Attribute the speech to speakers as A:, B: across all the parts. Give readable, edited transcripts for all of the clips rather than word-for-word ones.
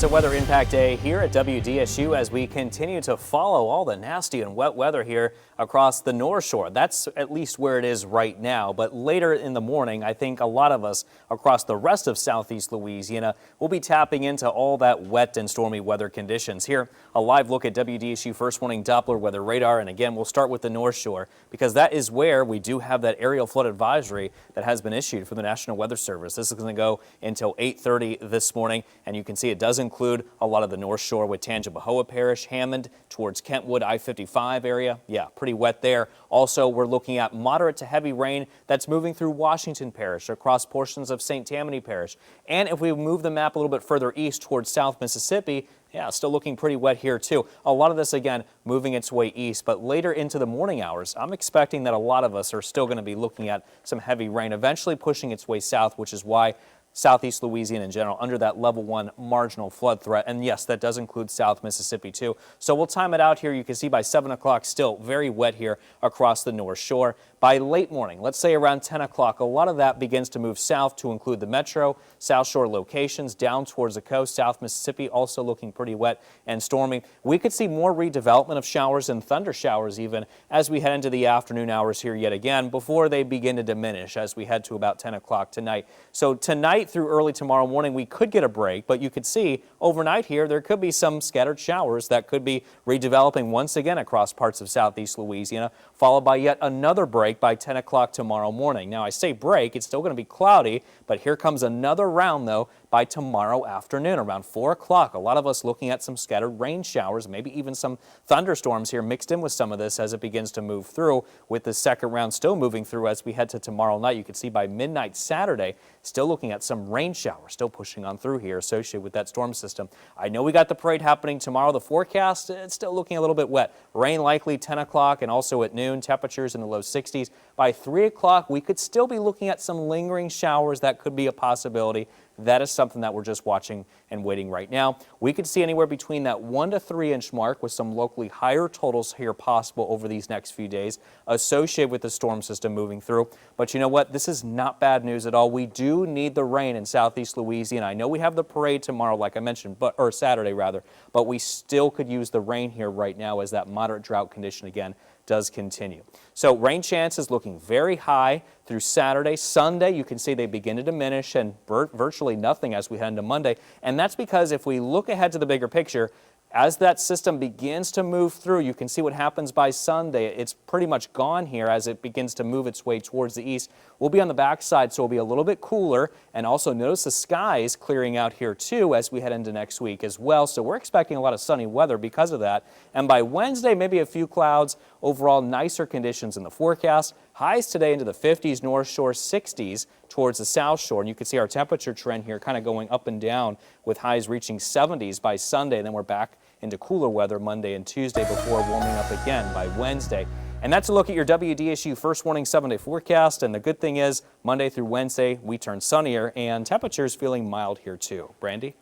A: It's a weather impact day here at WDSU as we continue to follow all the nasty and wet weather here across the North Shore. That's at least where it is right now. But later in the morning, I think a lot of us across the rest of southeast Louisiana will be tapping into all that wet and stormy weather conditions. Here, a live look at WDSU First Warning Doppler weather radar. And again, we'll start with the North Shore because that is where we do have that aerial flood advisory that has been issued from the National Weather Service. This is going to go until 8:30 this morning, and you can see it does include a lot of the North Shore with Tangipahoa Parish, Hammond towards Kentwood, I-55 area. Yeah, pretty wet there. Also, we're looking at moderate to heavy rain that's moving through Washington Parish across portions of St. Tammany Parish. And if we move the map a little bit further east towards South Mississippi, yeah, still looking pretty wet here too. A lot of this, again, moving its way east, but later into the morning hours, I'm expecting that a lot of us are still going to be looking at some heavy rain, eventually pushing its way south, which is why southeast Louisiana in general under that level 1 marginal flood threat. And yes, that does include South Mississippi too. So we'll time it out here. You can see by 7 o'clock still very wet here across the North Shore. By late morning, let's say around 10 o'clock, a lot of that begins to move south to include the metro, South Shore locations down towards the coast. South Mississippi also looking pretty wet and stormy. We could see more redevelopment of showers and thunder showers even as we head into the afternoon hours here yet again before they begin to diminish as we head to about 10 o'clock tonight. So tonight through early tomorrow morning, we could get a break, but you could see overnight here, there could be some scattered showers that could be redeveloping once again across parts of southeast Louisiana, followed by yet another break by 10 o'clock tomorrow morning. Now, I say break, it's still going to be cloudy, but here comes another round, though, by tomorrow afternoon around 4 o'clock. A lot of us looking at some scattered rain showers, maybe even some thunderstorms here mixed in with some of this as it begins to move through, with the second round still moving through as we head to tomorrow night. You can see by midnight Saturday, still looking at some rain showers still pushing on through here associated with that storm system. I know we got the parade happening tomorrow. The forecast, it's still looking a little bit wet. Rain likely 10 o'clock and also at noon, temperatures in the low 60s. By 3 o'clock, we could still be looking at some lingering showers. That could be a possibility. That is something that we're just watching and waiting right now. We could see anywhere between that 1 to 3 inch mark with some locally higher totals here possible over these next few days associated with the storm system moving through. But you know what? This is not bad news at all. We do need the rain in southeast Louisiana. I know we have the parade tomorrow, like I mentioned, or Saturday rather, but we still could use the rain here right now as that moderate drought condition again does continue. So rain chances looking very high through Saturday. Sunday, you can see they begin to diminish and virtually nothing as we head into Monday. And that's because if we look ahead to the bigger picture, as that system begins to move through, you can see what happens by Sunday. It's pretty much gone here as it begins to move its way towards the east. We'll be on the backside, so it'll be a little bit cooler. And also notice the skies clearing out here too as we head into next week as well. So we're expecting a lot of sunny weather because of that. And by Wednesday, maybe a few clouds. Overall, nicer conditions in the forecast. Highs today into the 50s, North Shore 60s towards the South Shore. And you can see our temperature trend here kind of going up and down with highs reaching 70s by Sunday. And then we're back into cooler weather Monday and Tuesday before warming up again by Wednesday. And that's a look at your WDSU First Warning 7-day forecast. And the good thing is Monday through Wednesday, we turn sunnier and temperatures feeling mild here too. Brandy?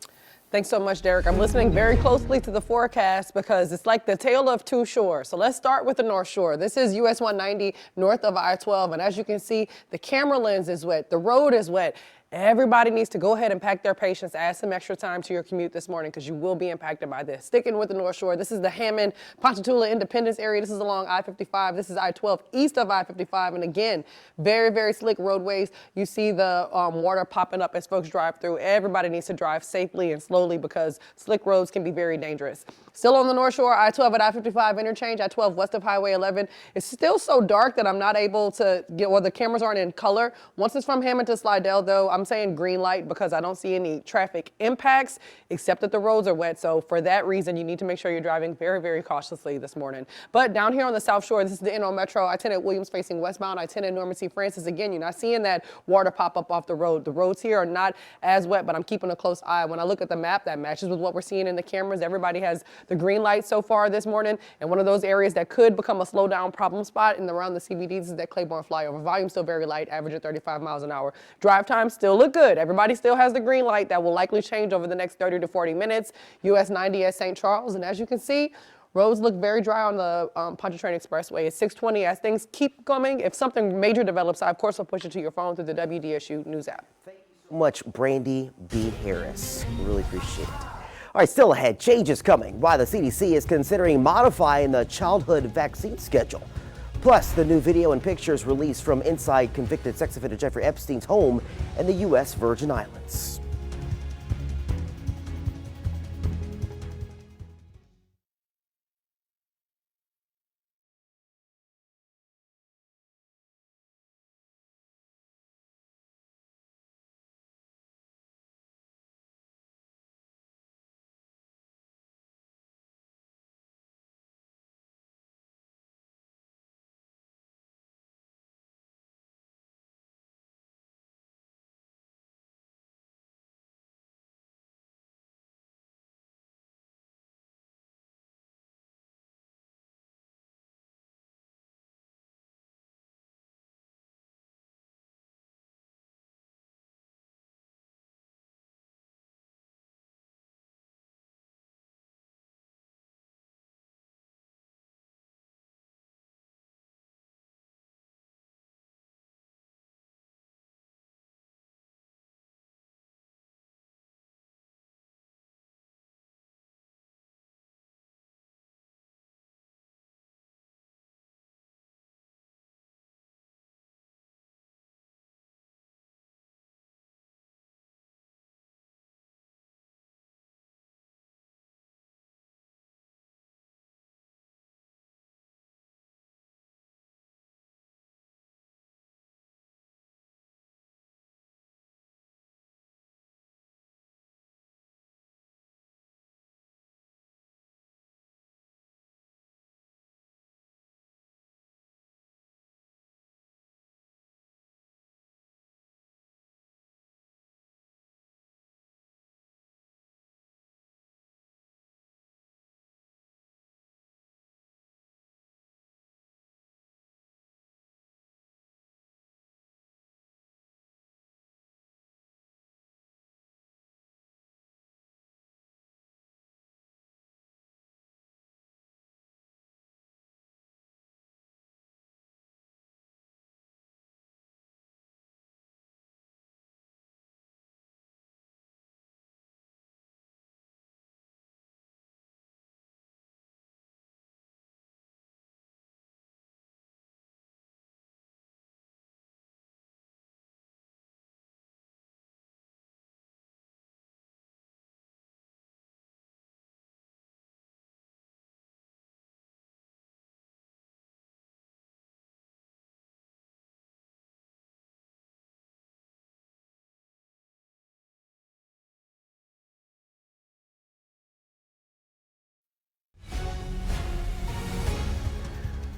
B: Thanks so much, Derek. I'm listening very closely to the forecast because it's like the tale of two shores. So let's start with the North Shore. This is US 190 north of I-12. And as you can see, the camera lens is wet. The road is wet. Everybody needs to go ahead and pack their patience, add some extra time to your commute this morning because you will be impacted by this. Sticking with the North Shore, this is the Hammond, Ponchatoula, Independence area. This is along I-55. This is I-12 east of I-55. And again, very, very slick roadways. You see the water popping up as folks drive through. Everybody needs to drive safely and slowly because slick roads can be very dangerous. Still on the North Shore, I-12 at I-55 interchange, I-12 west of Highway 11. It's still so dark that I'm not able to get, well, the cameras aren't in color. Once it's from Hammond to Slidell, though, I'm saying green light because I don't see any traffic impacts except that the roads are wet. So for that reason, you need to make sure you're driving very, very cautiously this morning. But down here on the South Shore, this is the NO Metro, I-10 at Williams facing westbound, I-10 at Norman C. Francis. Again, you're not seeing that water pop up off the road. The roads here are not as wet, but I'm keeping a close eye. When I look at the map, that matches with what we're seeing in the cameras. Everybody has the green light so far this morning. And one of those areas that could become a slow down problem spot in around the CBDs is that Claiborne flyover. Volume still very light, average at 35 miles an hour. Drive time still look good. Everybody still has the green light. That will likely change over the next 30 to 40 minutes. US 90 at St. Charles. And as you can see, roads look very dry on the Pontchartrain Expressway. It's 6:20 as things keep coming. If something major develops, I, of course, will push it to your phone through the WDSU News app.
C: Thank you so much, Brandy B. Harris. We really appreciate it. All right, still ahead, changes coming while the CDC is considering modifying the childhood vaccine schedule. Plus, the new video and pictures released from inside convicted sex offender Jeffrey Epstein's home in the U.S. Virgin Islands.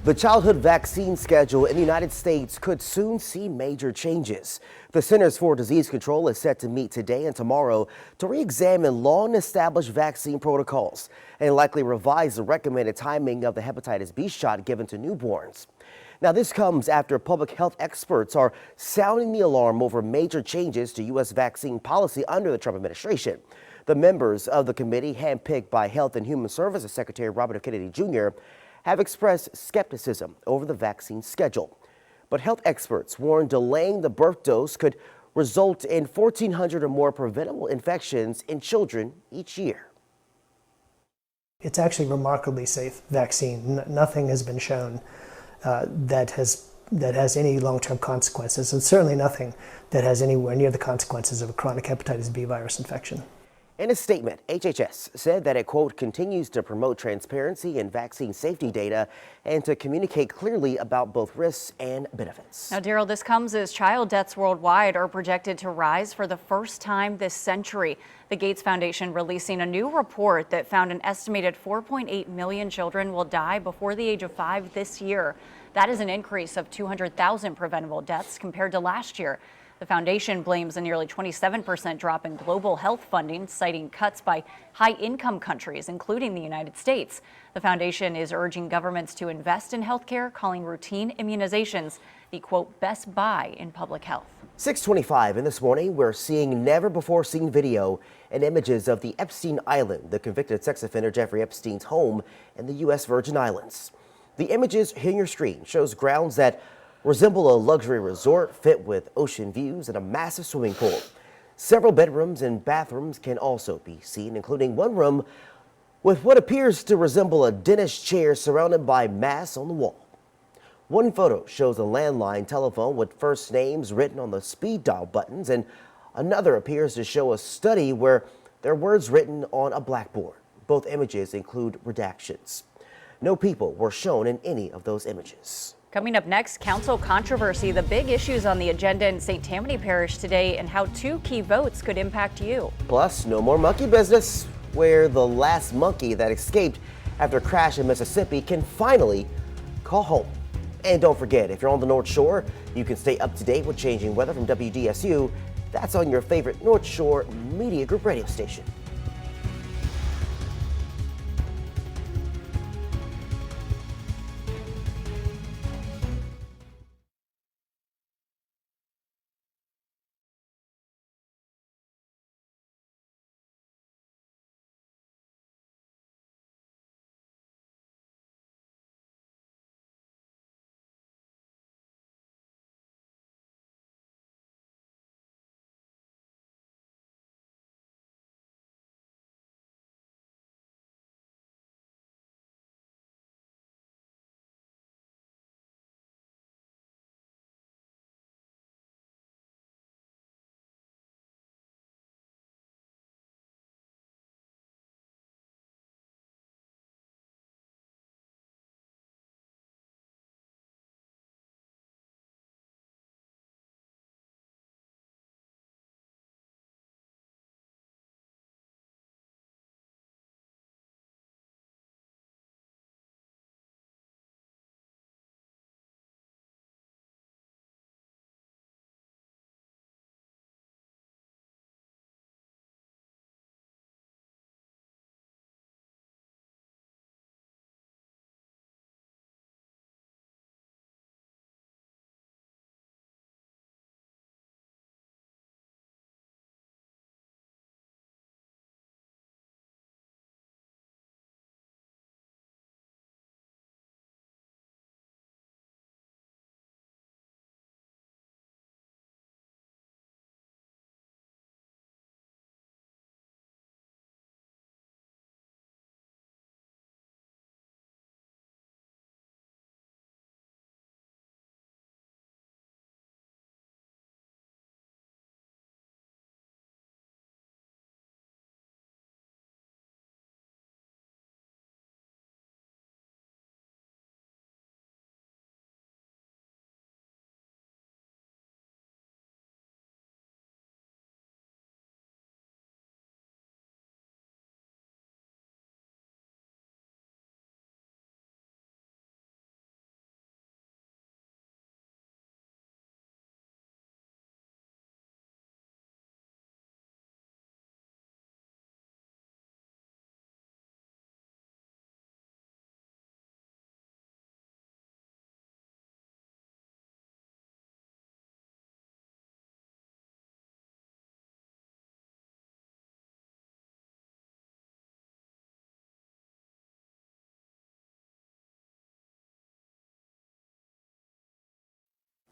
C: The childhood vaccine schedule in the United States could soon see major changes. The Centers for Disease Control is set to meet today and tomorrow to re-examine long-established vaccine protocols and likely revise the recommended timing of the hepatitis B shot given to newborns. Now, this comes after public health experts are sounding the alarm over major changes to U.S. vaccine policy under the Trump administration. The members of the committee, handpicked by Health and Human Services Secretary Robert F. Kennedy Jr., have expressed skepticism over the vaccine schedule. But health experts warn delaying the birth dose could result in 1,400 or more preventable infections in children each year.
D: It's actually a remarkably safe vaccine. Nothing has been shown that has any long-term consequences, and certainly nothing that has anywhere near the consequences of a chronic hepatitis B virus infection.
C: In a statement, HHS said that it, quote, continues to promote transparency in vaccine safety data and to communicate clearly about both risks and benefits.
E: Now, Daryl, this comes as child deaths worldwide are projected to rise for the first time this century. The Gates Foundation releasing a new report that found an estimated 4.8 million children will die before the age of 5 this year. That is an increase of 200,000 preventable deaths compared to last year. The foundation blames a nearly 27% drop in global health funding, citing cuts by high-income countries, including the United States. The foundation is urging governments to invest in healthcare, calling routine immunizations the, quote, best buy in public health.
C: 6:25 in this morning, we're seeing never-before-seen video and images of the Epstein Island, the convicted sex offender Jeffrey Epstein's home in the U.S. Virgin Islands. The images hitting your screen shows grounds that resemble a luxury resort fit with ocean views and a massive swimming pool. Several bedrooms and bathrooms can also be seen, including one room with what appears to resemble a dentist chair surrounded by masks on the wall. One photo shows a landline telephone with first names written on the speed dial buttons, and another appears to show a study where there are words written on a blackboard. Both images include redactions. No people were shown in any of those images.
E: Coming up next, council controversy, the big issues on the agenda in St. Tammany Parish today, and how 2 key votes could impact you.
C: Plus, no more monkey business, where the last monkey that escaped after a crash in Mississippi can finally call home. And don't forget, if you're on the North Shore, you can stay up to date with changing weather from WDSU. That's on your favorite North Shore Media Group radio station.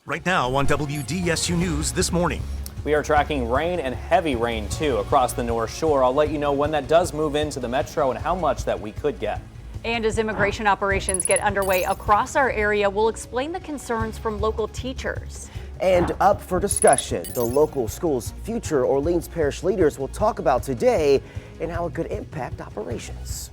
F: Right now on WDSU News This Morning.
A: We are tracking rain and heavy rain too across the North Shore. I'll let you know when that does move into the metro and how much that we could get.
E: And as immigration operations get underway across our area, we'll explain the concerns from local teachers.
C: And up for discussion, the local school's future. Orleans Parish leaders will talk about today and how it could impact operations.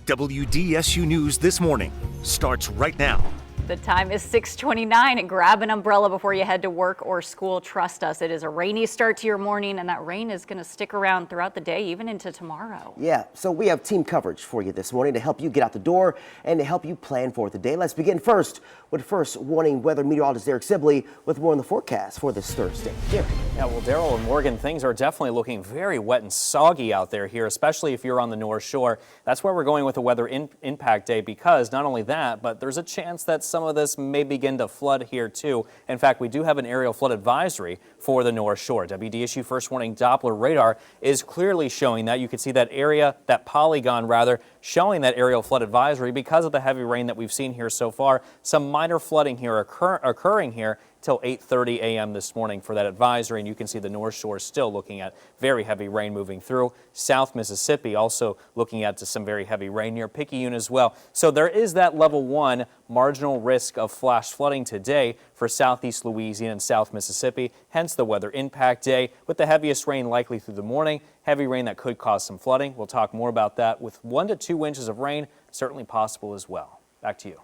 F: WDSU News This Morning starts right now.
E: The time is 6:29, and grab an umbrella before you head to work or school. Trust us, it is a rainy start to your morning, and that rain is going to stick around throughout the day, even into tomorrow.
C: Yeah, so we have team coverage for you this morning to help you get out the door and to help you plan for the day. Let's begin first with first warning weather meteorologist Derek Sibley with more on the forecast for this Thursday. Derek.
A: Yeah, well, Daryl and Morgan, things are definitely looking very wet and soggy out there here, especially if you're on the North Shore. That's where we're going with the weather impact day, because not only that, but there's a chance that some of this may begin to flood here too. In fact, we do have an aerial flood advisory for the North Shore. WDSU First Warning Doppler radar is clearly showing that. You can see that area, that polygon rather, showing that aerial flood advisory because of the heavy rain that we've seen here so far. Some minor flooding here occurring here till 8:30 a.m. this morning for that advisory. And you can see the North Shore still looking at very heavy rain moving through. South Mississippi also looking at some very heavy rain near Picayune as well. So there is that level 1 marginal risk of flash flooding today for southeast Louisiana and South Mississippi, hence the weather impact day with the heaviest rain likely through the morning. Heavy rain that could cause some flooding. We'll talk more about that with 1 to 2 inches of rain certainly possible as well. Back to you.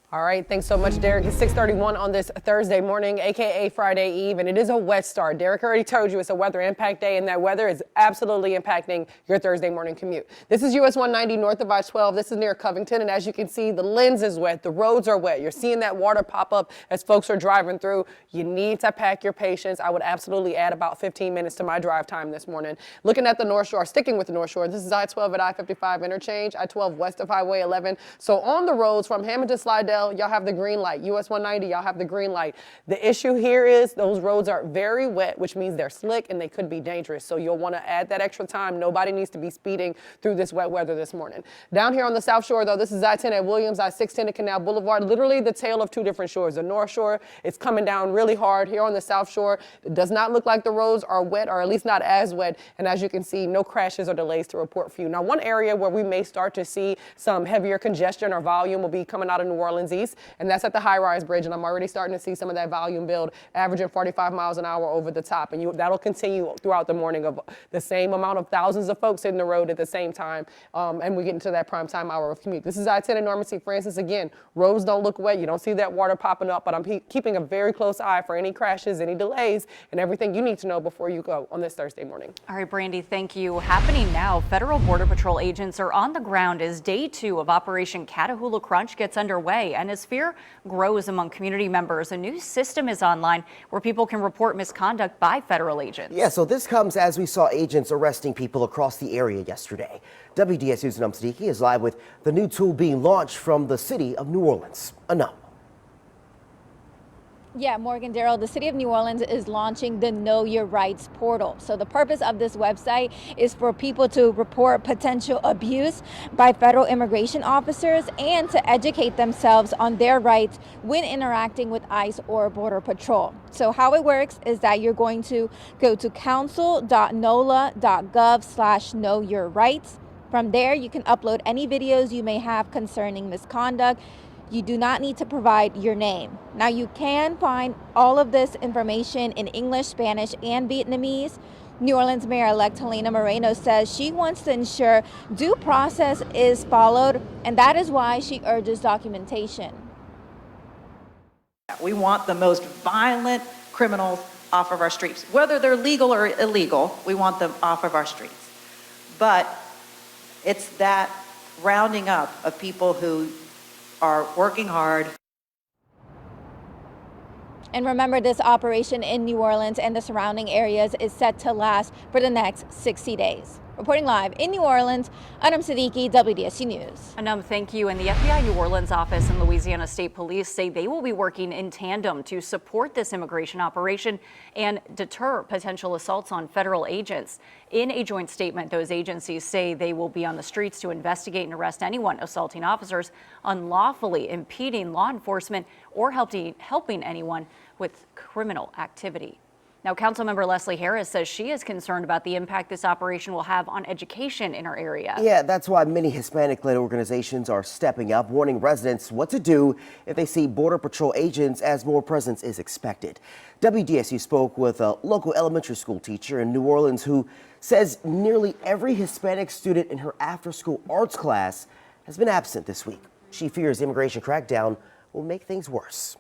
B: All right, thanks so much, Derek. It's 6:31 on this Thursday morning, aka Friday Eve, and it is a wet start. Derek already told you it's a weather impact day, and that weather is absolutely impacting your Thursday morning commute. This is US 190 north of I-12. This is near Covington, and as you can see, the lens is wet, the roads are wet. You're seeing that water pop up as folks are driving through. You need to pack your patience. I would absolutely add about 15 minutes to my drive time this morning. Looking at the North Shore, sticking with the North Shore, this is I-12 at I-55 interchange, I-12 west of Highway 11. So on the roads from Hammond to Slidell, y'all have the green light. US 190, y'all have the green light. The issue here is those roads are very wet, which means they're slick and they could be dangerous. So you'll want to add that extra time. Nobody needs to be speeding through this wet weather this morning. Down here on the South Shore, though, this is I-10 at Williams, I-610 at Canal Boulevard, literally the tale of two different shores. The North Shore, it's coming down really hard. Here on the South Shore, it does not look like the roads are wet, or at least not as wet. And as you can see, no crashes or delays to report for you. Now, one area where we may start to see some heavier congestion or volume will be coming out of New Orleans East, and that's at the high-rise bridge, and I'm already starting to see some of that volume build, averaging 45 miles an hour over the top, and that'll continue throughout the morning of the same amount of thousands of folks hitting the road at the same time, and we get into that prime time hour of commute. This is I-10 in Norman C. Francis. Again, roads don't look wet. You don't see that water popping up, but I'm keeping a very close eye for any crashes, any delays, and everything you need to know before you go on this Thursday morning.
E: All right, Brandy, thank you. Happening now, Federal Border Patrol agents are on the ground as day 2 of Operation Catahoula Crunch gets underway, and as fear grows among community members, a new system is online where people can report misconduct by federal agents.
C: Yeah, so this comes as we saw agents arresting people across the area yesterday. WDSU's Anam Siddiqui is live with the new tool being launched from the city of New Orleans. Anam.
G: Yeah, Morgan, Daryl, the city of New Orleans is launching the Know Your Rights portal. So the purpose of this website is for people to report potential abuse by federal immigration officers and to educate themselves on their rights when interacting with ICE or Border Patrol. So how it works is that you're going to go to council.nola.gov/knowyourrights. From there, you can upload any videos you may have concerning misconduct. You do not need to provide your name. Now, you can find all of this information in English, Spanish, and Vietnamese. New Orleans Mayor-elect Helena Moreno says she wants to ensure due process is followed, and that is why she urges documentation.
H: We want the most violent criminals off of our streets. Whether they're legal or illegal, we want them off of our streets. But it's that rounding up of people who are working hard.
G: And remember, this operation in New Orleans and the surrounding areas is set to last for the next 60 days. Reporting live in New Orleans, Anam Siddiqui, WDSU News.
E: Anam, thank you. And the FBI New Orleans office and Louisiana State Police say they will be working in tandem to support this immigration operation and deter potential assaults on federal agents. In a joint statement, those agencies say they will be on the streets to investigate and arrest anyone assaulting officers, unlawfully impeding law enforcement, or helping anyone with criminal activity. Now, Councilmember Leslie Harris says she is concerned about the impact this operation will have on education in our area.
C: Yeah, that's why many Hispanic-led organizations are stepping up, warning residents what to do if they see Border Patrol agents as more presence is expected. WDSU spoke with a local elementary school teacher in New Orleans who says nearly every Hispanic student in her after-school arts class has been absent this week. She fears the immigration crackdown will make things worse.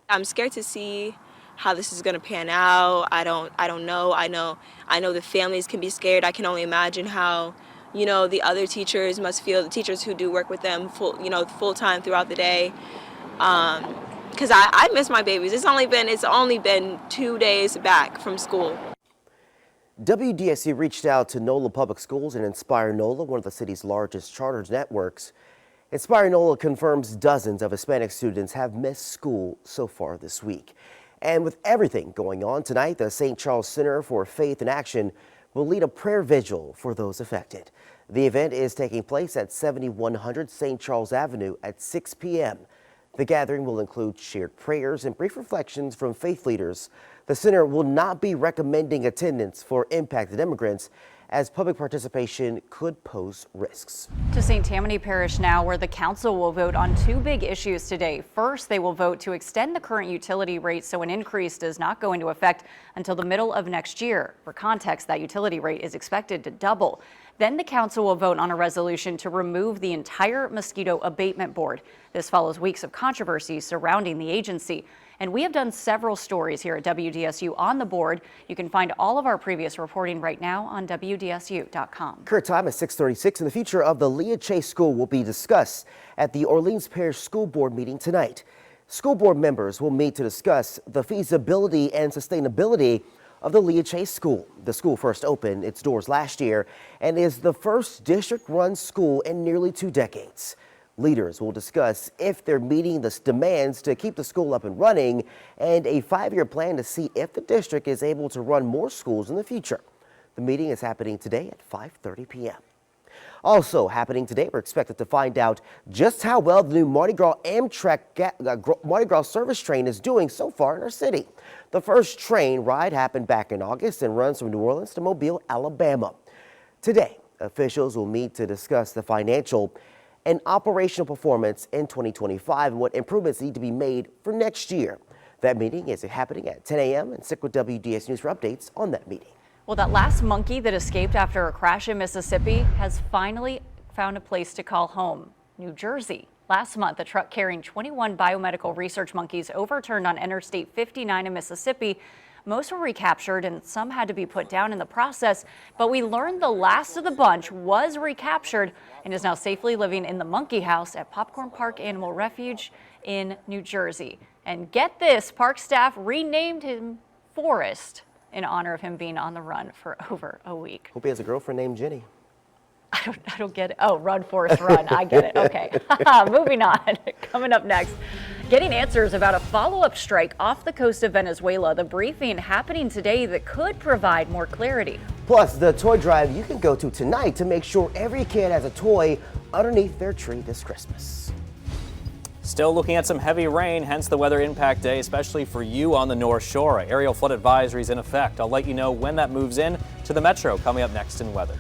I: I'm scared to see how this is going to pan out. I don't know. I know the families can be scared. I can only imagine how, the other teachers must feel, the teachers who do work with them full time throughout the day. Because I miss my babies. It's only been 2 days back from school.
C: WDSU reached out to NOLA Public Schools and Inspire NOLA, one of the city's largest charter networks. Inspire NOLA confirms dozens of Hispanic students have missed school so far this week. And with everything going on tonight, the St. Charles Center for Faith and Action will lead a prayer vigil for those affected. The event is taking place at 7100 St. Charles Avenue at 6 p.m. The gathering will include shared prayers and brief reflections from faith leaders. The center will not be recommending attendance for impacted immigrants, as public participation could pose risks.
E: To St. Tammany Parish now, where the council will vote on two big issues today. First, they will vote to extend the current utility rate so an increase does not go into effect until the middle of next year. For context, that utility rate is expected to double. Then the council will vote on a resolution to remove the entire mosquito abatement board. This follows weeks of controversy surrounding the agency. And we have done several stories here at WDSU on the board. You can find all of our previous reporting right now on WDSU.com.
C: Current time is 6:36, and the future of the Leah Chase School will be discussed at the Orleans Parish School Board meeting tonight. School board members will meet to discuss the feasibility and sustainability of the Leah Chase School. The school first opened its doors last year and is the first district-run school in nearly 2 decades. Leaders will discuss if they're meeting the demands to keep the school up and running and a 5-year plan to see if the district is able to run more schools in the future. The meeting is happening today at 5:30 p.m. Also happening today, we're expected to find out just how well the new Mardi Gras Amtrak Mardi Gras service train is doing so far in our city. The first train ride happened back in August and runs from New Orleans to Mobile, Alabama. Today, officials will meet to discuss the financial and operational performance in 2025 and what improvements need to be made for next year. That meeting is happening at 10 a.m. and stick with WDS News for updates on that meeting.
E: Well, that last monkey that escaped after a crash in Mississippi has finally found a place to call home, New Jersey. Last month, a truck carrying 21 biomedical research monkeys overturned on Interstate 59 in Mississippi. Most were recaptured and some had to be put down in the process, but we learned the last of the bunch was recaptured and is now safely living in the monkey house at Popcorn Park Animal Refuge in New Jersey. And get this, park staff renamed him Forrest in honor of him being on the run for over a week.
C: Hope he has a girlfriend named Jenny.
E: I don't get it. Oh, run, Forrest, run. I get it. Okay. Moving on. Coming up next, getting answers about a follow-up strike off the coast of Venezuela. The briefing happening today that could provide more clarity.
C: Plus, the toy drive you can go to tonight to make sure every kid has a toy underneath their tree this Christmas.
A: Still looking at some heavy rain, hence the weather impact day, especially for you on the North Shore. Aerial flood advisories in effect. I'll let you know when that moves in to the metro coming up next in weather.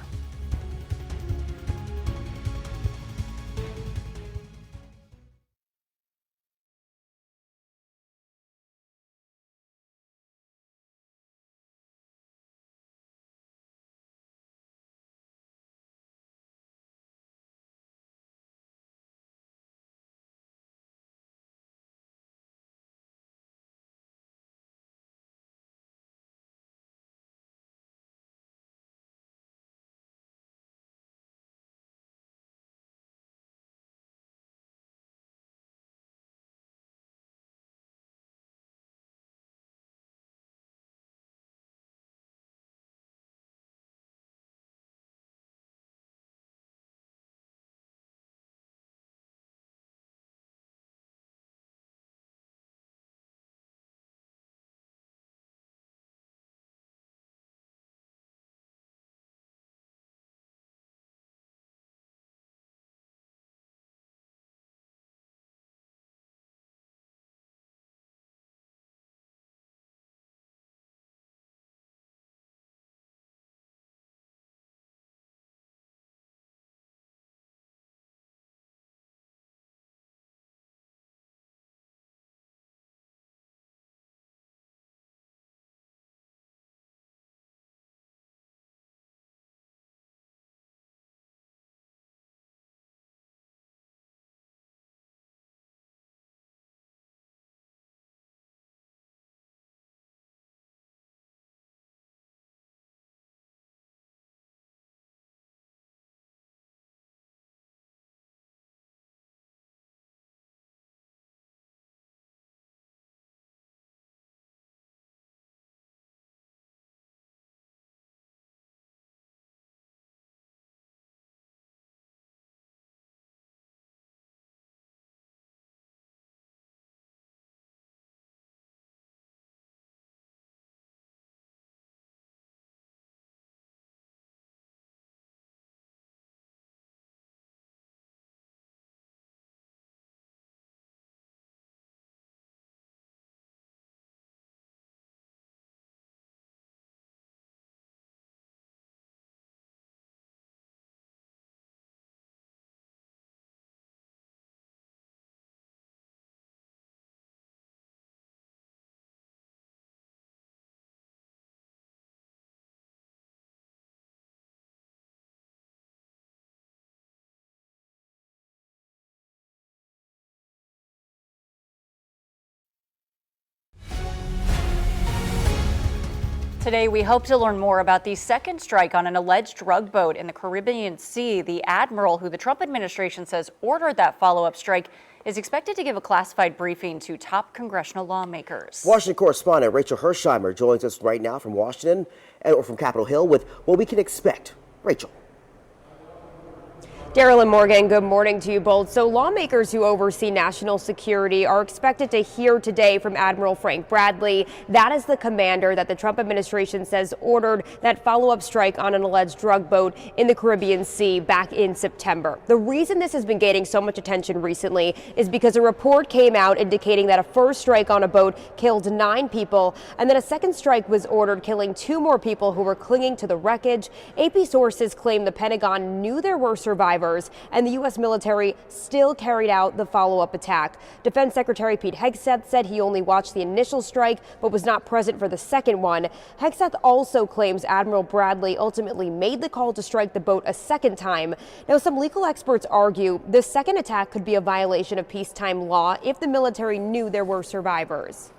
E: Today, we hope to learn more about the second strike on an alleged drug boat in the Caribbean Sea. The admiral, who the Trump administration says ordered that follow-up strike, is expected to give a classified briefing to top congressional lawmakers.
C: Washington correspondent Rachel Hersheimer joins us right now from Washington or from Capitol Hill with what we can expect. Rachel.
J: Daryl and Morgan, good morning to you both. So lawmakers who oversee national security are expected to hear today from Admiral Frank Bradley. That is the commander that the Trump administration says ordered that follow-up strike on an alleged drug boat in the Caribbean Sea back in September. The reason this has been gaining so much attention recently is because a report came out indicating that a first strike on a boat killed 9 people and then a second strike was ordered, killing 2 more people who were clinging to the wreckage. AP sources claim the Pentagon knew there were survivors and the U.S. military still carried out the follow-up attack. Defense Secretary Pete Hegseth said he only watched the initial strike but was not present for the second one. Hegseth also claims Admiral Bradley ultimately made the call to strike the boat a second time. Now, some legal experts argue the second attack could be a violation of peacetime law if the military knew there were survivors.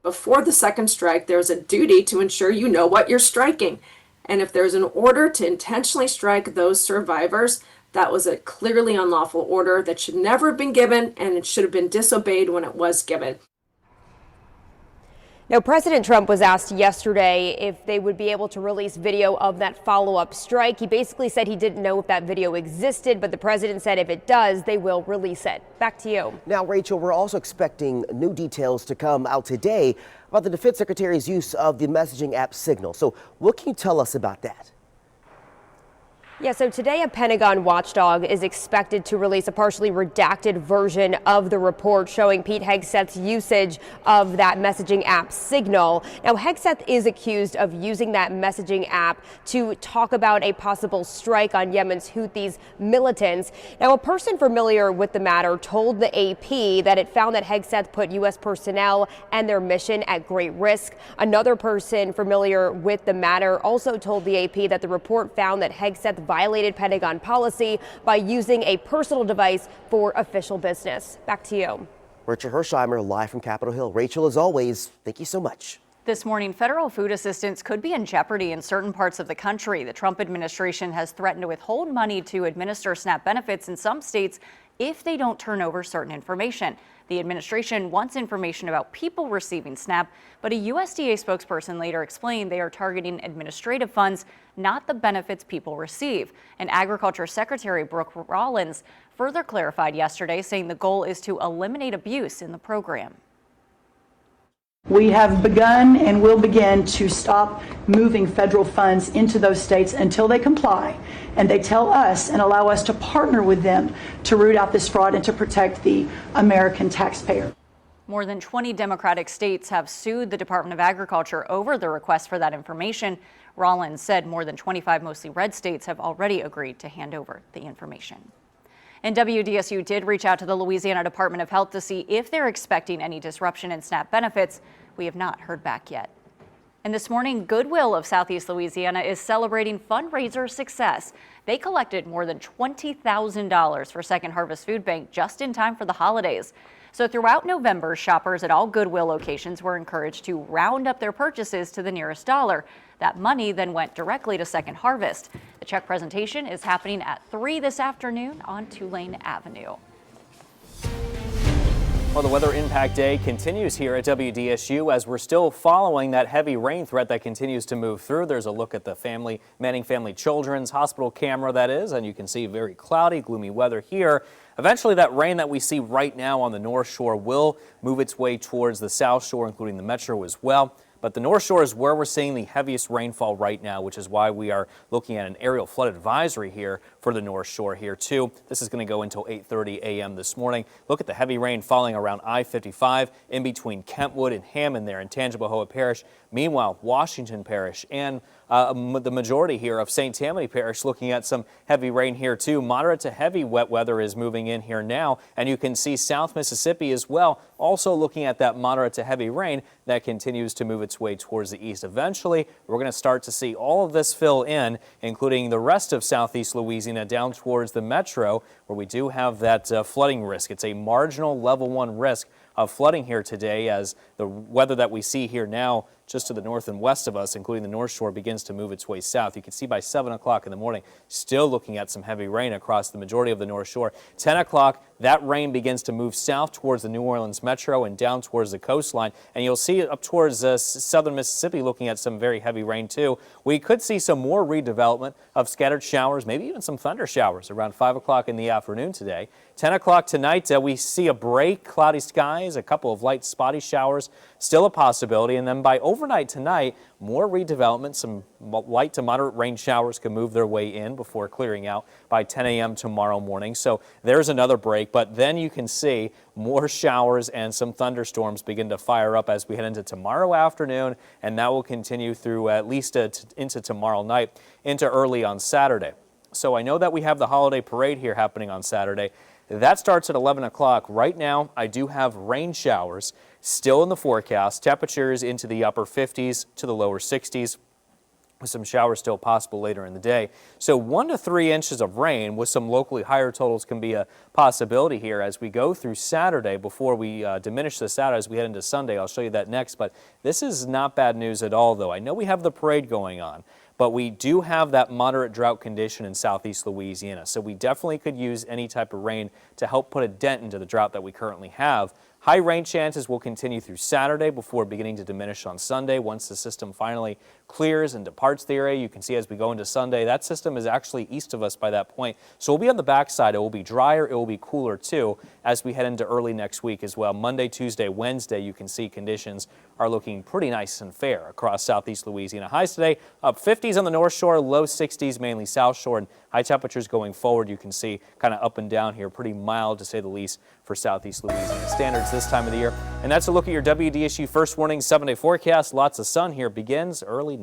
K: Before the second strike, there's a duty to ensure you know what you're striking. And if there's an order to intentionally strike those survivors, that was a clearly unlawful order that should never have been given, and it should have been disobeyed when it was given.
J: Now, President Trump was asked yesterday if they would be able to release video of that follow-up strike. He basically said he didn't know if that video existed, but the president said if it does, they will release it. Back to you.
C: Now, Rachel, we're also expecting new details to come out today about the Defense Secretary's use of the messaging app Signal. So what can you tell us about that?
J: Yeah, so today a Pentagon watchdog is expected to release a partially redacted version of the report showing Pete Hegseth's usage of that messaging app Signal. Now, Hegseth is accused of using that messaging app to talk about a possible strike on Yemen's Houthis militants. Now, a person familiar with the matter told the AP that it found that Hegseth put U.S. personnel and their mission at great risk. Another person familiar with the matter also told the AP that the report found that Hegseth violated Pentagon policy by using a personal device for official business. Back to you.
C: Rachel Hersheimer, live from Capitol Hill. Rachel, as always, thank you so much.
E: This morning, federal food assistance could be in jeopardy in certain parts of the country. The Trump administration has threatened to withhold money to administer SNAP benefits in some states if they don't turn over certain information. The administration wants information about people receiving SNAP, but a USDA spokesperson later explained they are targeting administrative funds, not the benefits people receive. And Agriculture Secretary Brooke Rollins further clarified yesterday, saying the goal is to eliminate abuse in the program.
L: We have begun and will begin to stop moving federal funds into those states until they comply and they tell us and allow us to partner with them to root out this fraud and to protect the American taxpayer.
E: More than 20 Democratic states have sued the Department of Agriculture over the request for that information. Rollins said more than 25 mostly red states have already agreed to hand over the information. And WDSU did reach out to the Louisiana Department of Health to see if they're expecting any disruption in SNAP benefits. We have not heard back yet. And this morning, Goodwill of Southeast Louisiana is celebrating fundraiser success. They collected more than $20,000 for Second Harvest Food Bank just in time for the holidays. So throughout November, shoppers at all Goodwill locations were encouraged to round up their purchases to the nearest dollar. That money then went directly to Second Harvest. The check presentation is happening at 3 this afternoon on Tulane Avenue.
A: Well, the Weather Impact Day continues here at WDSU as we're still following that heavy rain threat that continues to move through. There's a look at the Manning Family Children's Hospital camera, that is, and you can see very cloudy, gloomy weather here. Eventually, that rain that we see right now on the North Shore will move its way towards the South Shore, including the Metro as well. But the North Shore is where we're seeing the heaviest rainfall right now, which is why we are looking at an aerial flood advisory here for the North Shore here, too. This is going to go until 8:30 a.m. this morning. Look at the heavy rain falling around I-55 in between Kentwood and Hammond there in Tangipahoa Parish. Meanwhile, Washington Parish and the majority here of St. Tammany Parish looking at some heavy rain here, too. Moderate to heavy wet weather is moving in here now, and you can see South Mississippi as well, also looking at that moderate to heavy rain that continues to move its way towards the east. Eventually, we're going to start to see all of this fill in, including the rest of southeast Louisiana down towards the Metro, where we do have that flooding risk. It's a marginal level 1 risk of flooding here today as the weather that we see here now just to the north and west of us, including the North Shore, begins to move its way south. You can see by 7 o'clock in the morning, still looking at some heavy rain across the majority of the North Shore. 10 o'clock, that rain begins to move south towards the New Orleans metro and down towards the coastline. And you'll see up towards southern Mississippi looking at some very heavy rain too. We could see some more redevelopment of scattered showers, maybe even some thunder showers around 5 o'clock in the afternoon today. 10 o'clock tonight, we see a break, cloudy skies, a couple of light spotty showers, still a possibility. And then by overnight tonight, more redevelopment, some light to moderate rain showers can move their way in before clearing out by 10 a.m. tomorrow morning. So there's another break, but then you can see more showers and some thunderstorms begin to fire up as we head into tomorrow afternoon, and that will continue through at least into tomorrow night, into early on Saturday. So I know that we have the holiday parade here happening on Saturday. That starts at 11 o'clock. Right now, I do have rain showers still in the forecast. Temperatures into the upper 50s to the lower 60s. With some showers still possible later in the day. So 1 to 3 inches of rain with some locally higher totals can be a possibility here as we go through Saturday before we diminish this out as we head into Sunday. I'll show you that next, but this is not bad news at all, though. I know we have the parade going on, but we do have that moderate drought condition in southeast Louisiana. So we definitely could use any type of rain to help put a dent into the drought that we currently have. High rain chances will continue through Saturday before beginning to diminish on Sunday. Once the system finally clears and departs the area, you can see as we go into Sunday, that system is actually east of us by that point. So we'll be on the backside. It will be drier. It will be cooler too as we head into early next week as well. Monday, Tuesday, Wednesday, you can see conditions are looking pretty nice and fair across southeast Louisiana. Highs today up 50s on the North Shore, low 60s, mainly South Shore, and high temperatures going forward. You can see kind of up and down here, pretty mild to say the least for southeast Louisiana standards this time of the year. And that's a look at your WDSU First Warning 7-day forecast. Lots of sun here begins early